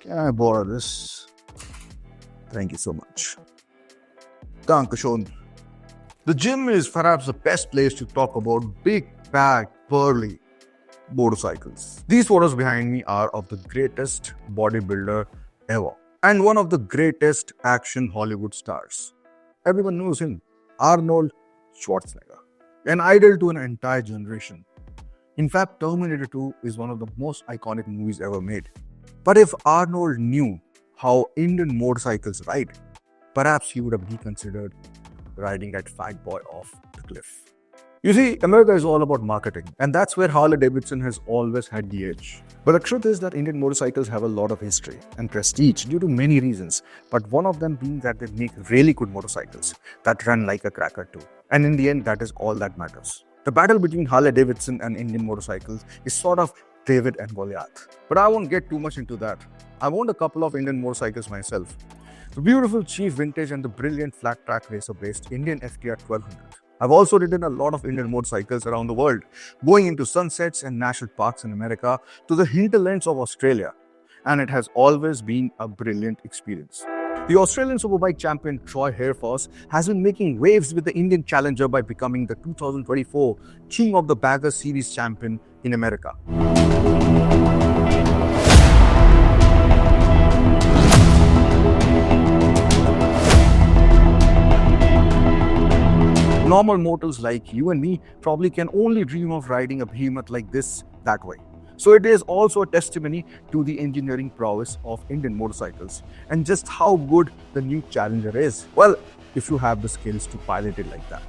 Can I borrow this? Thank you so much. Dankeschön. The gym is perhaps the best place to talk about big, bag, burly motorcycles. These photos behind me are of the greatest bodybuilder ever and one of the greatest action Hollywood stars. Everyone knows him, Arnold Schwarzenegger, an idol to an entire generation. In fact, Terminator 2 is one of the most iconic movies ever made. But if Arnold knew how Indian motorcycles ride, perhaps he would have reconsidered riding that fat boy off the cliff. You see, America is all about marketing, and that's where Harley-Davidson has always had the edge. But the truth is that Indian motorcycles have a lot of history and prestige due to many reasons, but one of them being that they make really good motorcycles that run like a cracker too. And in the end, that is all that matters. The battle between Harley-Davidson and Indian motorcycles is sort of David and Goliath. But I won't get too much into that. I've owned a couple of Indian motorcycles myself. The beautiful Chief Vintage and the brilliant flat track racer based Indian FTR 1200. I've also ridden a lot of Indian motorcycles around the world, going into sunsets and national parks in America to the hinterlands of Australia, and it has always been a brilliant experience. The Australian Superbike champion Troy Harefoss has been making waves with the Indian Challenger by becoming the 2024 King of the Bagger Series champion in America. Normal mortals like you and me probably can only dream of riding a behemoth like this that way. So it is also a testimony to the engineering prowess of Indian motorcycles and just how good the new Challenger is. Well, if you have the skills to pilot it like that.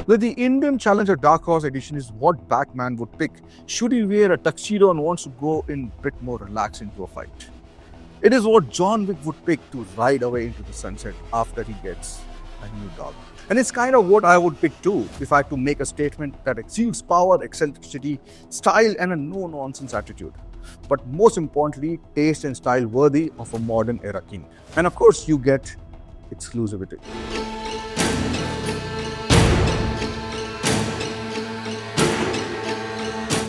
The Indian Challenger Dark Horse Edition is what Batman would pick should he wear a tuxedo and wants to go in a bit more relaxed into a fight. It is what John Wick would pick to ride away into the sunset after he gets a new dog. And it's kind of what I would pick too if I had to make a statement that exudes power, eccentricity, style and a no-nonsense attitude. But most importantly, taste and style worthy of a modern era king. And of course, you get exclusivity.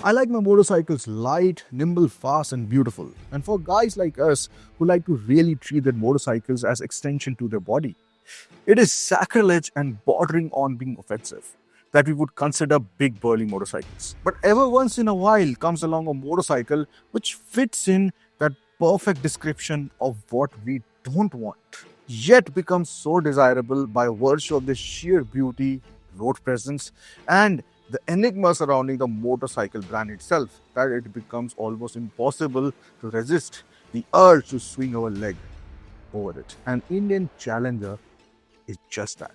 I like my motorcycles light, nimble, fast and beautiful. And for guys like us who like to really treat their motorcycles as extension to their body, it is sacrilege and bordering on being offensive that we would consider big burly motorcycles. But ever once in a while comes along a motorcycle which fits in that perfect description of what we don't want, yet becomes so desirable by virtue of the sheer beauty, road presence and the enigma surrounding the motorcycle brand itself, that it becomes almost impossible to resist the urge to swing our leg over it. An Indian Challenger is just that.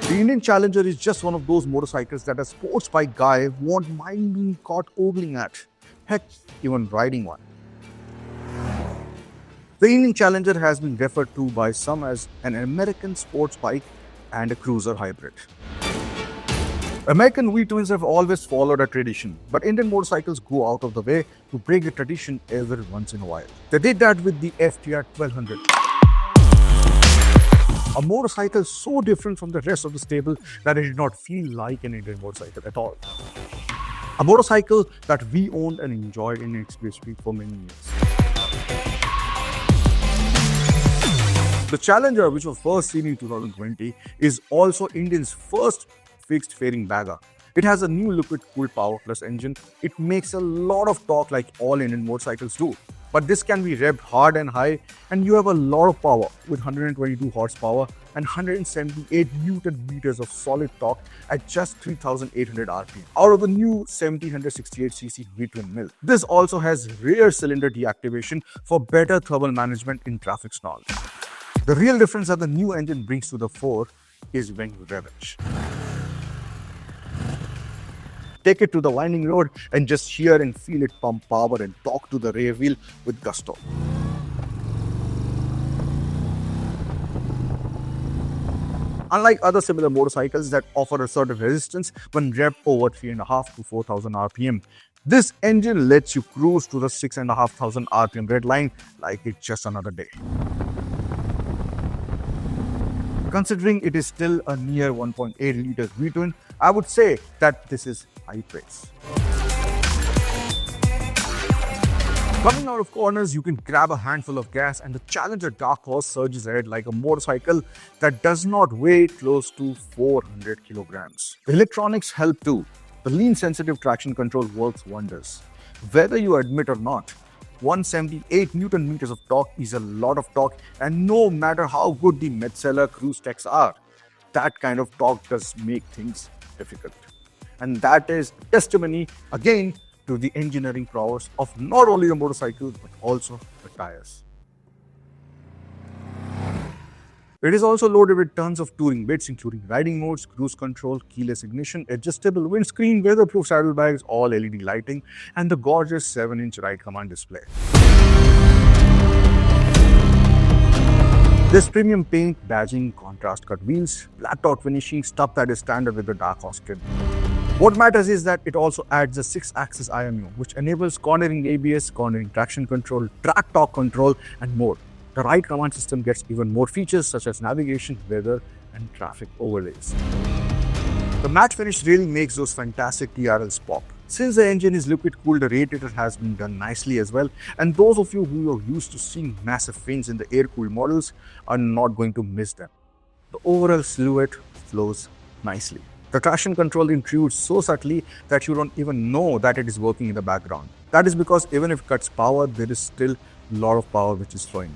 The Indian Challenger is just one of those motorcycles that a sports bike guy won't mind being caught ogling at. Heck, even riding one. The Indian Challenger has been referred to by some as an American sports bike and a cruiser hybrid. American V-twins have always followed a tradition, but Indian motorcycles go out of the way to break the tradition every once in a while. They did that with the FTR 1200. A motorcycle so different from the rest of the stable that it did not feel like an Indian motorcycle at all. A motorcycle that we owned and enjoyed in xBhp for many years. The Challenger, which was first seen in 2020, is also Indian's first fixed fairing bagger. It has a new liquid-cooled Power Plus engine. It makes a lot of torque like all Indian motorcycles do. But this can be revved hard and high, and you have a lot of power with 122 horsepower and 178 Newton meters of solid torque at just 3,800 RPM out of the new 1768cc V-twin mill. This also has rear cylinder deactivation for better thermal management in traffic snarls. The real difference that the new engine brings to the fore is when you rev it. Take it to the winding road and just hear and feel it pump power and torque to the rear wheel with gusto. Unlike other similar motorcycles that offer a certain resistance when revved over 3,500 to 4,000 RPM, this engine lets you cruise to the 6,500 RPM red line like it's just another day. Considering it is still a near 1.8 liters V-twin, I would say that this is high praise. Coming out of corners, you can grab a handful of gas and the Challenger Dark Horse surges ahead like a motorcycle that does not weigh close to 400 kilograms. The electronics help too. The lean-sensitive traction control works wonders. Whether you admit or not, 178 Newton meters of torque is a lot of torque, and no matter how good the Metzeler cruise techs are, that kind of torque does make things difficult. And that is testimony again to the engineering prowess of not only the motorcycle but also the tires. It is also loaded with tons of touring bits including riding modes, cruise control, keyless ignition, adjustable windscreen, weatherproof saddlebags, all LED lighting, and the gorgeous 7-inch ride command display. This premium paint, badging, contrast cut wheels, blacked out finishing, stuff that is standard with the Dark Horse kit. What matters is that it also adds a 6-axis IMU, which enables cornering ABS, cornering traction control, track torque control, and more. The ride command system gets even more features such as navigation, weather, and traffic overlays. The matte finish really makes those fantastic TRLs pop. Since the engine is liquid cooled, the radiator has been done nicely as well, and those of you who are used to seeing massive fins in the air-cooled models are not going to miss them. The overall silhouette flows nicely. The traction control intrudes so subtly that you don't even know that it is working in the background. That is because even if it cuts power, there is still a lot of power which is flowing.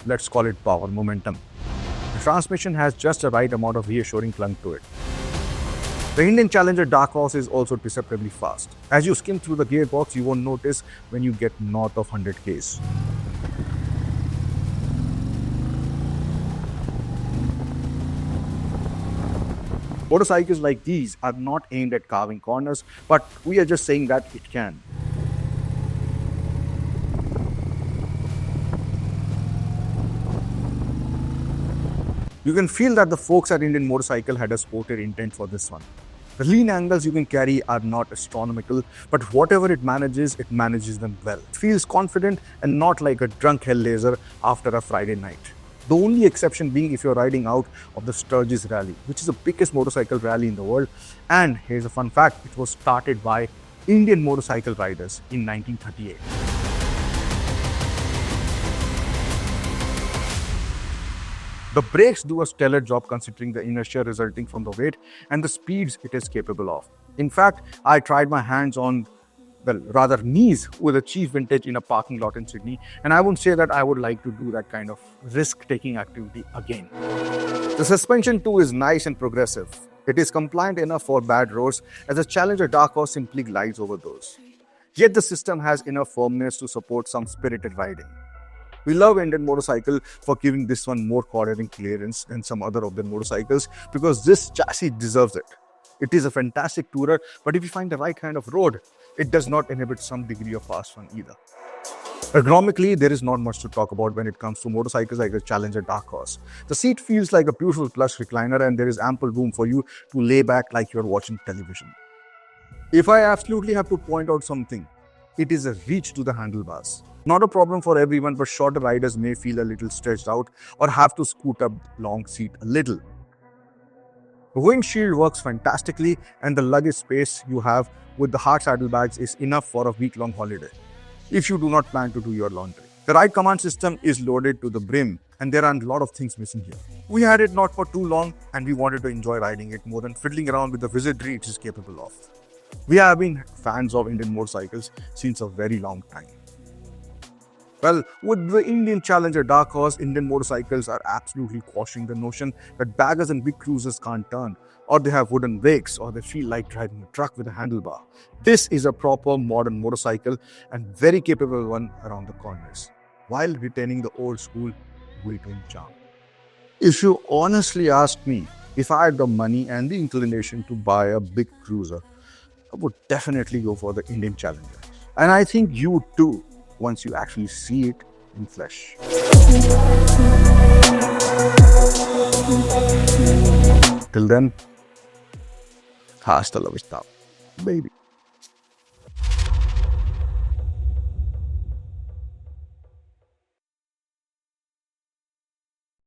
Let's call it power momentum. The transmission has just the right amount of reassuring clunk to it. The Indian Challenger Dark Horse is also deceptively fast. As you skim through the gearbox, you won't notice when you get north of 100 Ks. Motorcycles like these are not aimed at carving corners, but we are just saying that it can. You can feel that the folks at Indian Motorcycle had a sported intent for this one. The lean angles you can carry are not astronomical, but whatever it manages them well. It feels confident and not like a drunk hell laser after a Friday night. The only exception being if you're riding out of the Sturgis Rally, which is the biggest motorcycle rally in the world. And here's a fun fact, it was started by Indian motorcycle riders in 1938. The brakes do a stellar job considering the inertia resulting from the weight and the speeds it is capable of. In fact, I tried my hands on, knees with a cheap vintage in a parking lot in Sydney, and I wouldn't say that I would like to do that kind of risk-taking activity again. The suspension too is nice and progressive. It is compliant enough for bad roads as the Challenger Dark Horse simply glides over those. Yet the system has enough firmness to support some spirited riding. We love Indian Motorcycle for giving this one more cornering clearance than some other of their motorcycles because this chassis deserves it. It is a fantastic tourer, but if you find the right kind of road, it does not inhibit some degree of fast fun either. Ergonomically, there is not much to talk about when it comes to motorcycles like the Challenger Dark Horse. The seat feels like a beautiful plush recliner and there is ample room for you to lay back like you're watching television. If I absolutely have to point out something, it is a reach to the handlebars. Not a problem for everyone, but shorter riders may feel a little stretched out or have to scoot up long seat a little. The windshield works fantastically and the luggage space you have with the hard saddlebags is enough for a week-long holiday, if you do not plan to do your laundry. The ride command system is loaded to the brim and there are a lot of things missing here. We had it not for too long and we wanted to enjoy riding it more than fiddling around with the wizardry it is capable of. We have been fans of Indian motorcycles since a very long time. Well, with the Indian Challenger Dark Horse, Indian motorcycles are absolutely quashing the notion that baggers and big cruisers can't turn, or they have wooden brakes, or they feel like driving a truck with a handlebar. This is a proper modern motorcycle and very capable one around the corners, while retaining the old school V-twin charm. If you honestly ask me, if I had the money and the inclination to buy a big cruiser, I would definitely go for the Indian Challenger. And I think you would too, once you actually see it in flesh. Till then, hasta la vista, baby.